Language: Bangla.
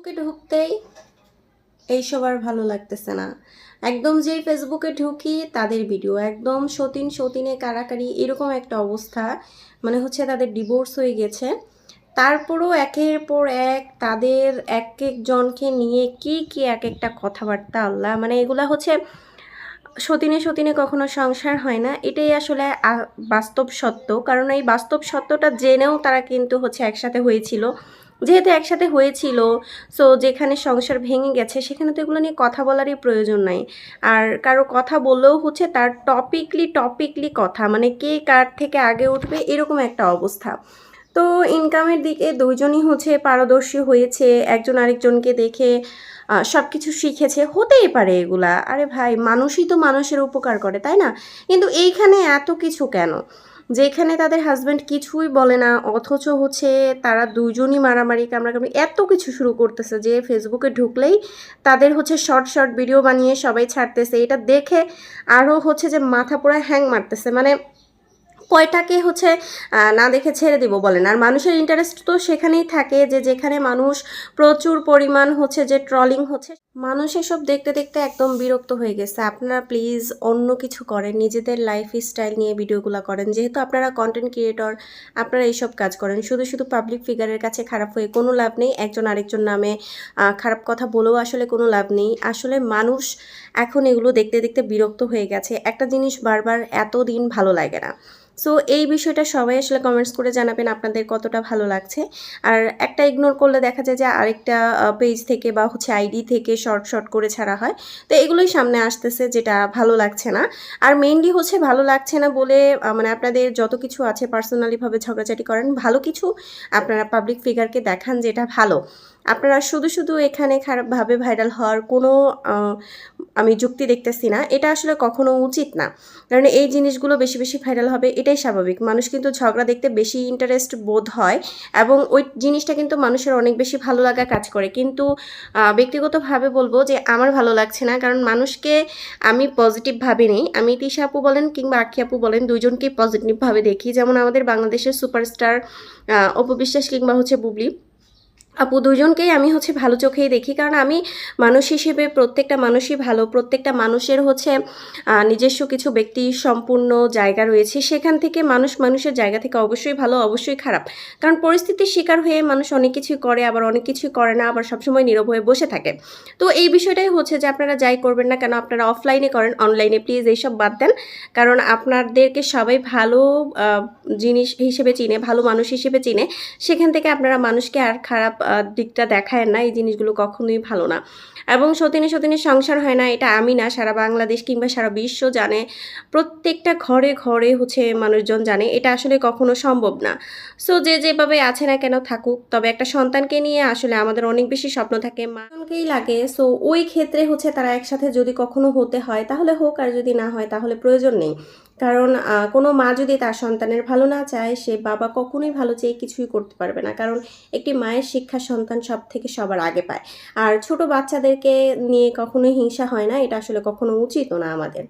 ফেসবুকে ঢুকতেই এইসব আর ভালো লাগতেছে না। একদম যেই ফেসবুকে ঢুকি তাদের ভিডিও একদম সতীনে কারাকারি এরকম একটা অবস্থা। মানে হচ্ছে তাদের ডিভোর্স হয়ে গেছে, তারপরও একের পর এক তাদের এক একজনকে নিয়ে কি এক একটা কথাবার্তা, আল্লাহ! মানে এগুলা হচ্ছে সতীনে কখনো সংসার হয় না, এটাই আসলে বাস্তব সত্য। কারণ এই বাস্তব সত্যটা জেনেও তারা কিন্তু হচ্ছে একসাথে হয়েছিল। যেহেতু একসাথে হয়েছিল, সো যেখানে সংসার ভেঙে গেছে সেখানে তো এগুলো নিয়ে কথা বলারই প্রয়োজন নাই। আর কারো কথা বললেও হচ্ছে তার টপিকলি কথা, মানে কে কার থেকে আগে উঠবে এরকম একটা অবস্থা। তো ইনকামের দিকে দুইজনই হচ্ছে পারদর্শী হয়েছে, একজন আরেকজনকে দেখে সব কিছু শিখেছে, হতেই পারে এগুলা। আরে ভাই, মানুষই তো মানুষের উপকার করে, তাই না? কিন্তু এইখানে এত কিছু কেন? যেখানে তাদের হাজব্যান্ড কিছুই বলে না, অথচ হচ্ছে তারা দুজনই মারামারি কামড়াকামড়ি এত কিছু শুরু করতেছে যে ফেসবুকে ঢুকলেই তাদের হচ্ছে শর্ট ভিডিও বানিয়ে সবাই ছাড়তেছে। এটা দেখে আরও হচ্ছে যে মাথা পুরো হ্যাং মারতেছে। মানে কয়টাকে হচ্ছে না দেখে ছেড়ে দিব বলেন? আর মানুষের ইন্টারেস্ট তো সেখানেই থাকে যে যেখানে মানুষ প্রচুর পরিমাণ হচ্ছে যে ট্রলিং হচ্ছে, মানুষ এসব দেখতে দেখতে একদম বিরক্ত হয়ে গেছে। আপনারা প্লিজ অন্য কিছু করেন, নিজেদের লাইফ স্টাইল নিয়ে ভিডিওগুলো করেন। যেহেতু আপনারা কন্টেন্ট ক্রিয়েটর, আপনারা এইসব কাজ করেন, শুধু পাবলিক ফিগারের কাছে খারাপ হয়ে কোনো লাভ নেই। একজন আরেকজন নামে খারাপ কথা বলেও আসলে কোনো লাভ নেই। আসলে মানুষ এখন এগুলো দেখতে দেখতে বিরক্ত হয়ে গেছে। একটা জিনিস বারবার এতদিন ভালো লাগে না। সো এই বিষয়টা সবাই আসলে কমেন্টস করে জানাবেন আপনাদের কতটা ভালো লাগছে। আর একটা ইগনোর করলে দেখা যায় যে আরেকটা পেজ থেকে বা হচ্ছে আইডি থেকে শর্ট করে ছাড়া হয়। তো এগুলোই সামনে আসতেছে, যেটা ভালো লাগছে না। আর মেইনলি হচ্ছে ভালো লাগছে না বলে মানে আপনাদের যত কিছু আছে পার্সোনালিভাবে ঝগড়াঝাটি করেন, ভালো কিছু আপনারা পাবলিক ফিগারকে দেখান যেটা ভালো। আপনারা শুধু এখানে খারাপভাবে ভাইরাল হওয়ার কোনো আমি যুক্তি দেখতেছি না। এটা আসলে কখনো উচিত না। কারণ এই জিনিসগুলো বেশি ভাইরাল হবে এটাই স্বাভাবিক। মানুষ কিন্তু ঝগড়া দেখতে বেশি ইন্টারেস্ট বোধ হয় এবং ওই জিনিসটা কিন্তু মানুষের অনেক বেশি ভালো লাগা কাজ করে। কিন্তু ব্যক্তিগতভাবে বলবো যে আমার ভালো লাগছে না। কারণ মানুষকে আমি পজিটিভভাবে নেই। আমি তিশা আপু বলেন কিংবা আঁখি আপু বলেন, দুইজনকেই পজিটিভভাবে দেখি। যেমন আমাদের বাংলাদেশের সুপারস্টার অপু বিশ্বাস কিংবা হচ্ছে বুবলি আপু, দুজনকেই আমি হচ্ছে ভালো চোখেই দেখি। কারণ আমি মানুষ হিসেবে প্রত্যেকটা মানুষই ভালো, প্রত্যেকটা মানুষের হচ্ছে নিজস্ব কিছু ব্যক্তি সম্পূর্ণ জায়গা রয়েছে। সেখান থেকে মানুষের জায়গা থেকে অবশ্যই ভালো, অবশ্যই খারাপ। কারণ পরিস্থিতির শিকার হয়ে মানুষ অনেক কিছুই করে, আবার অনেক কিছুই করে না, আবার সবসময় নীরব হয়ে বসে থাকে। তো এই বিষয়টাই হচ্ছে যে আপনারা যাই করবেন না কেন, আপনারা অফলাইনে করেন, অনলাইনে প্লিজ এইসব বাদ দেন। কারণ আপনাদেরকে সবাই ভালো জিনিস হিসেবে চিনে, ভালো মানুষ হিসেবে চিনে। সেখান থেকে আপনারা মানুষকে আর খারাপ দিকটা দেখায় না। এই জিনিসগুলো কখনোই ভালো না। এবং সতীনে সংসার হয় না এটা আমি না, সারা বাংলাদেশ কিংবা সারা বিশ্ব জানে। প্রত্যেকটা ঘরে হচ্ছে মানুষজন জানে। এটা আসলে কখনো সম্ভব না। সো যে যেভাবে আছে না কেন থাকুক। তবে একটা সন্তানকে নিয়ে আসলে আমাদের অনেক বেশি স্বপ্ন থাকে, মাকেই লাগে। সো ওই ক্ষেত্রে হচ্ছে তারা একসাথে যদি কখনো হতে হয় তাহলে হোক, আর যদি না হয় তাহলে প্রয়োজন নেই। কারণ কোনো মা যদি তার সন্তানের ভালো না চায়, সে বাবা কখনোই ভালো চেয়ে কিছুই করতে পারবে না। কারণ একটি মায়ের শিক্ষা সন্তান সবার আগে পায়। আর ছোট বাচ্চাদেরকে নিয়ে কখনোই হিংসা হয় না, এটা আসলে কখনো উচিতও না আমাদের।